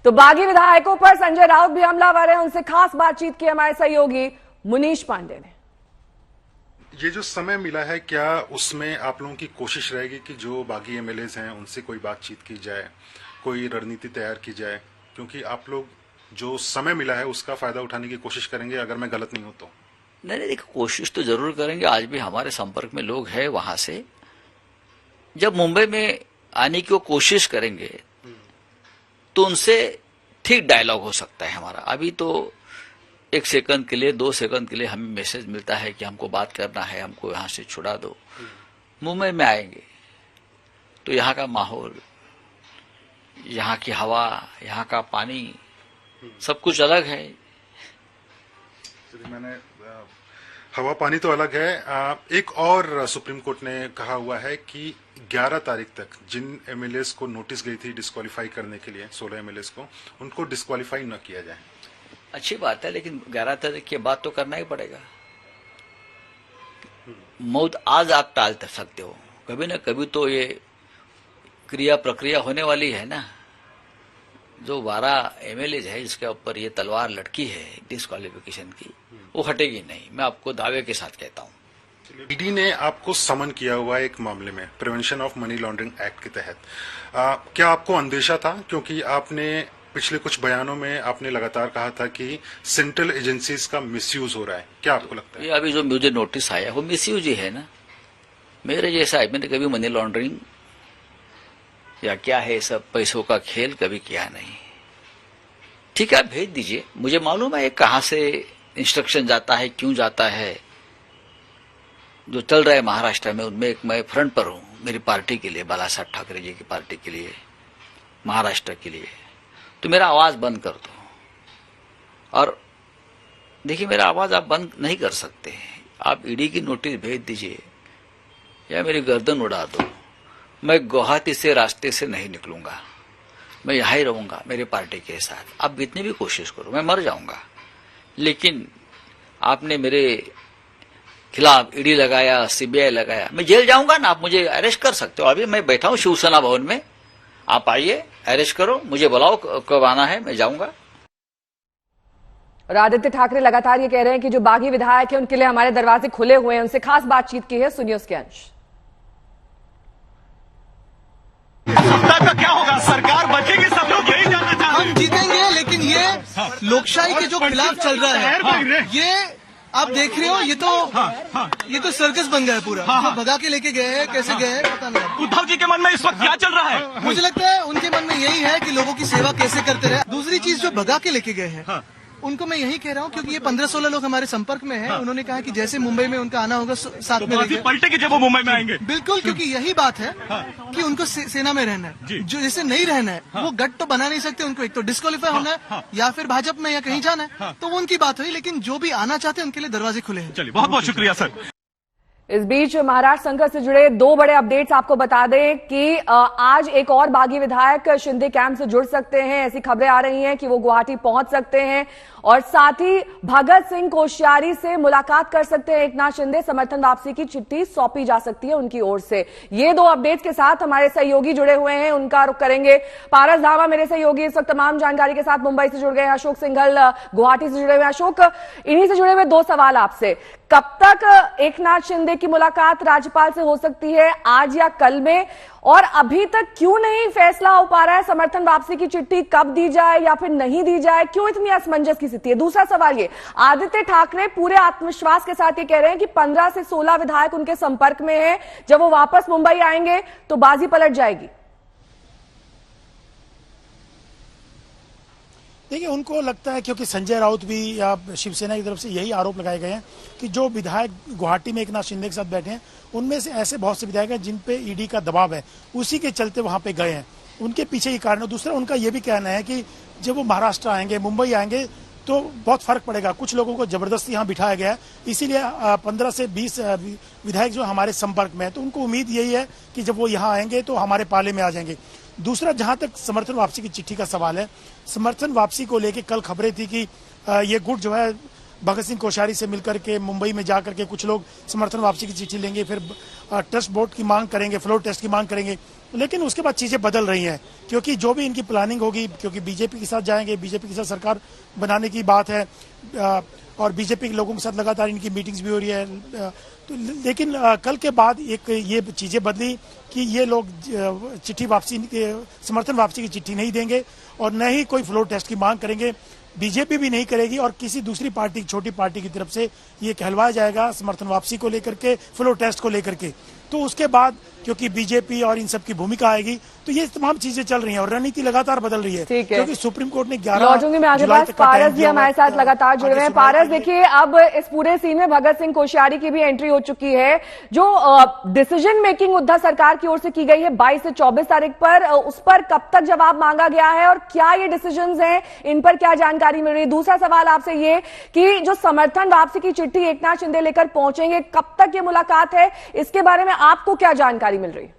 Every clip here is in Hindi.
तो बागी विधायकों पर संजय राउत भी हमलावर है। उनसे खास बातचीत की हमारे सहयोगी मुनीश पांडे ने। ये जो समय मिला है, क्या उसमें आप लोगों की कोशिश रहेगी कि जो बागी एमएलएज हैं उनसे कोई बातचीत की जाए, कोई रणनीति तैयार की जाए? क्योंकि आप लोग जो समय मिला है उसका फायदा उठाने की कोशिश करेंगे, अगर मैं गलत नहीं हूं तो। नहीं, देखो, कोशिश तो जरूर करेंगे। आज भी हमारे संपर्क में लोग हैं वहां से। जब मुंबई में आने की वो कोशिश करेंगे तो उनसे ठीक डायलॉग हो सकता है हमारा। अभी तो 1 सेकंड के लिए, 2 सेकंड के लिए हमें मैसेज मिलता है कि हमको बात करना है, हमको यहां से छुड़ा दो। मुंबई में आएंगे तो यहाँ का माहौल, यहाँ की हवा, यहाँ का पानी, सब कुछ अलग है। मैंने हवा पानी तो अलग है। एक और सुप्रीम कोर्ट ने कहा हुआ है कि 11 तारीख तक जिन एमएलएस को नोटिस गई थी डिस्क्वालीफाई करने के लिए, 16 एमएलएस को, उनको डिस्क्वालीफाई न किया जाए। अच्छी बात है, लेकिन 11 तारीख के बाद तो करना ही पड़ेगा। मौत आज आप टाल सकते हो, कभी ना कभी तो ये क्रिया प्रक्रिया होने वाली है ना। जो 12 एमएलए है जिसके ऊपर ये तलवार लटकी है डिस्क्वालिफिकेशन की, वो हटेगी नहीं, मैं आपको दावे के साथ कहता हूं। ईडी ने आपको समन किया हुआ है एक मामले में, prevention of money laundering act के तहत। क्या आपको अंदेशा था? क्योंकि आपने पिछले कुछ बयानों में आपने लगातार कहा था कि सेंट्रल एजेंसीज का मिसयूज हो रहा है। क्या आपको लगता है? ये अभी जो मुझे नोटिस आया वो मिसयूज ही है ना। मेरे जैसा है, मैंने कभी मनी लॉन्ड्रिंग या क्या है सब पैसों का खेल कभी किया नहीं। ठीक है, आप भेज दीजिए, मुझे मालूम है कहां से इंस्ट्रक्शन जाता है, क्यों जाता है। जो चल रहा है महाराष्ट्र में उनमें एक मैं फ्रंट पर हूं, मेरी पार्टी के लिए, बाला साहब ठाकरे जी की पार्टी के लिए, महाराष्ट्र के लिए। तो मेरा आवाज बंद कर दो। और देखिए, मेरा आवाज आप बंद नहीं कर सकते। आप ईडी की नोटिस भेज दीजिए या मेरी गर्दन उड़ा दो, मैं गुवाहाटी से रास्ते से नहीं निकलूंगा, मैं यहां ही रहूंगा मेरे पार्टी के साथ। आप जितनी भी कोशिश करो, मैं मर जाऊंगा। लेकिन आपने मेरे खिलाफ ईडी लगाया, सीबीआई लगाया, मैं जेल जाऊंगा ना। आप मुझे अरेस्ट कर सकते हो, अभी मैं बैठा हूं शिवसेना भवन में, आप आइए, अरेस्ट करो, मुझे बुलाओ, कब आना है, मैं जाऊंगा। और आदित्य ठाकरे लगातार ये कह रहे हैं कि जो बागी विधायक है उनके लिए हमारे दरवाजे खुले हुए हैं। उनसे खास बातचीत की है, सुनिए उसके अंश। सत्ता का क्या होगा? सरकार बचेगी, सब लोग यही जानना चाहते हैं। हम जीतेंगे, लेकिन ये लोकशाही के जो खिलाफ चल रहा है, ये आप देख रहे हो, ये तो सर्कस बन गया है पूरा। जो भगा के लेके गए हैं, कैसे गए हैं पता नहीं। उद्धव जी के मन में इस वक्त क्या चल रहा है? मुझे लगता है उनके मन में यही है कि लोगों की सेवा कैसे करते रहे। दूसरी चीज, जो भगा के लेके गए हैं, उनको मैं यही कह रहा हूँ, क्योंकि ये 15-16 लोग हमारे संपर्क में हैं। उन्होंने कहा कि जैसे मुंबई में उनका आना होगा साथ में रहेंगे। पलटेगी जब वो मुंबई में आएंगे। बिल्कुल, क्योंकि यही बात है कि उनको सेना में रहना है। जो जैसे नहीं रहना है, वो गट तो बना नहीं सकते। उनको एक तो डिस्क्वालीफाई होना है या फिर भाजपा में या कहीं जाना है, तो वो उनकी बात हुई। लेकिन जो भी आना चाहते हैं उनके लिए दरवाजे खुले हैं। चलिए, बहुत बहुत शुक्रिया सर। इस बीच महाराष्ट्र संघर्ष से जुड़े 2 बड़े अपडेट्स आपको बता दें कि आज एक और बागी विधायक शिंदे कैंप से जुड़ सकते हैं। ऐसी खबरें आ रही हैं कि वो गुवाहाटी पहुंच सकते हैं और साथ ही भगत सिंह कोश्यारी से मुलाकात कर सकते हैं एकनाथ शिंदे। समर्थन वापसी की चिट्ठी सौंपी जा सकती है उनकी ओर से। ये 2 अपडेट्स के साथ हमारे सहयोगी जुड़े हुए हैं, उनका रुख करेंगे। पारस धामा मेरे सहयोगी इस वक्त तमाम जानकारी के साथ मुंबई से जुड़ गए हैं। अशोक सिंघल गुवाहाटी से जुड़े हुए हैं। अशोक, इन्हीं से जुड़े हुए 2 सवाल आपसे। कब तक एकनाथ शिंदे की मुलाकात राज्यपाल से हो सकती है, आज या कल में? और अभी तक क्यों नहीं फैसला हो पा रहा है समर्थन वापसी की चिट्ठी कब दी जाए या फिर नहीं दी जाए? क्यों इतनी असमंजस की स्थिति है? दूसरा सवाल ये, आदित्य ठाकरे पूरे आत्मविश्वास के साथ ये कह रहे हैं कि 15 से 16 विधायक उनके संपर्क में हैं, जब वो वापस मुंबई आएंगे तो बाजी पलट जाएगी। देखिए, उनको लगता है, क्योंकि संजय राउत भी या शिवसेना की तरफ से यही आरोप लगाए गए हैं कि जो विधायक गुवाहाटी में एकनाथ शिंदे के साथ बैठे हैं, उनमें से ऐसे बहुत से विधायक हैं जिन पे ईडी का दबाव है, उसी के चलते वहां पे गए हैं। उनके पीछे ये कारण है। दूसरा, उनका ये भी कहना है कि जब वो महाराष्ट्र आएंगे, मुंबई आएंगे, तो बहुत फर्क पड़ेगा। कुछ लोगों को जबरदस्ती यहाँ बिठाया गया है, इसीलिए 15 से 20 विधायक जो हमारे संपर्क में है, तो उनको उम्मीद यही है कि जब वो यहाँ आएंगे तो हमारे पाले में आ जाएंगे। दूसरा, जहां तक समर्थन वापसी की चिट्ठी का सवाल है, समर्थन वापसी को लेके कल खबरें थी कि ये गुट जो है भगत सिंह कोश्यारी से मिलकर के मुंबई में जाकर के कुछ लोग समर्थन वापसी की चिट्ठी लेंगे, फिर टेस्ट वोट की मांग करेंगे, फ्लोर टेस्ट की मांग करेंगे। लेकिन उसके बाद चीजें बदल रही हैं, क्योंकि जो भी इनकी प्लानिंग होगी, क्योंकि बीजेपी के साथ जाएंगे, बीजेपी के साथ सरकार बनाने की बात है, और बीजेपी के लोगों के साथ लगातार इनकी मीटिंग्स भी हो रही है। तो लेकिन कल के बाद एक ये चीजें बदली कि ये लोग चिट्ठी वापसी, समर्थन वापसी की चिट्ठी नहीं देंगे और न ही कोई फ्लोर टेस्ट की मांग करेंगे। बीजेपी भी नहीं करेगी और किसी दूसरी पार्टी, छोटी पार्टी की तरफ से ये कहलवाया जाएगा समर्थन वापसी को लेकर के, फ्लोर टेस्ट को लेकर के। तो उसके बाद क्योंकि बीजेपी और इन सब की भूमिका आएगी, तो ये तमाम चीजें चल रही हैं और रणनीति लगातार बदल रही है, क्योंकि सुप्रीम कोर्ट ने 11 लौटूंगी मैं आपके पास। पारस भी हमारे साथ लगातार जुड़े हुए हैं। पारस, देखिए अब इस पूरे सीन में भगत सिंह कोश्यारी की भी एंट्री हो चुकी है। जो डिसीजन मेकिंग उद्धव सरकार की ओर से की गई है 22 से 24 तारीख पर, उस पर कब तक जवाब मांगा गया है और क्या ये डिसीजन हैं, इन पर क्या जानकारी मिल रही है? दूसरा सवाल आपसे ये कि जो समर्थन वापसी की चिट्ठी एकनाथ शिंदे लेकर पहुंचेंगे, कब तक ये मुलाकात है, इसके बारे में आपको क्या जानकारी मिल रही है?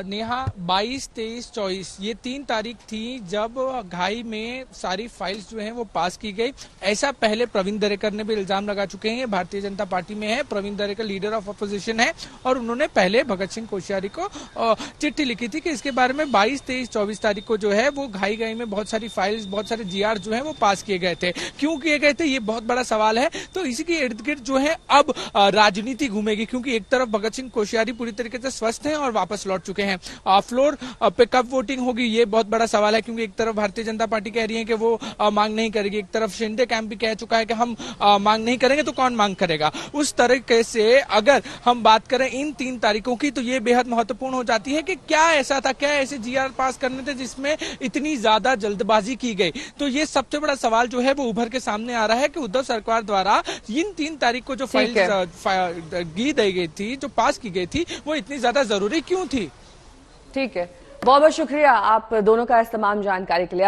नेहा, 22, 23, 24 ये 3 तारीख थी जब घाई में सारी फाइल्स जो हैं वो पास की गई। ऐसा पहले प्रवीण दरेकर ने भी इल्जाम लगा चुके हैं। भारतीय जनता पार्टी में है, Pravin Darekar leader of opposition है और उन्होंने पहले भगत सिंह कोश्यारी को चिट्ठी लिखी थी कि इसके बारे में 22, 23, 24 तारीख को जो है वो घाई में बहुत सारी फाइल्स, बहुत सारे जीआर जो है वो पास किए गए थे। क्यों किए गए थे, ये बहुत बड़ा सवाल है। तो इसी के इर्द गिर्द जो है अब राजनीति घूमेगी, क्योंकि एक तरफ भगत सिंह कोश्यारी पूरी तरीके से स्वस्थ हैं और वापस लौट चुके हैं। फ्लोर पे कब वोटिंग होगी, ये बहुत बड़ा सवाल है, क्योंकि एक तरफ भारतीय जनता पार्टी कह रही है कि वो मांग नहीं करेगी, एक तरफ शिंदे कैंप भी कह चुका है कि हम मांग नहीं करेंगे, तो कौन मांग करेगा। उस तरीके से अगर हम बात करें इन 3 तारीखों की, तो ये बेहद महत्वपूर्ण हो जाती है कि क्या ऐसा था, क्या ऐसे जीआर पास करने थे जिसमें इतनी ज्यादा जल्दबाजी की गई। तो ये सबसे बड़ा सवाल जो है वो उभर के सामने आ रहा है कि उद्धव सरकार द्वारा इन 3 तारीख को जो फाइल दी गई थी, जो पास की गई थी, वो इतनी ज्यादा जरूरी क्यों थी। ठीक है, बहुत बहुत शुक्रिया आप दोनों का इस तमाम जानकारी के लिए।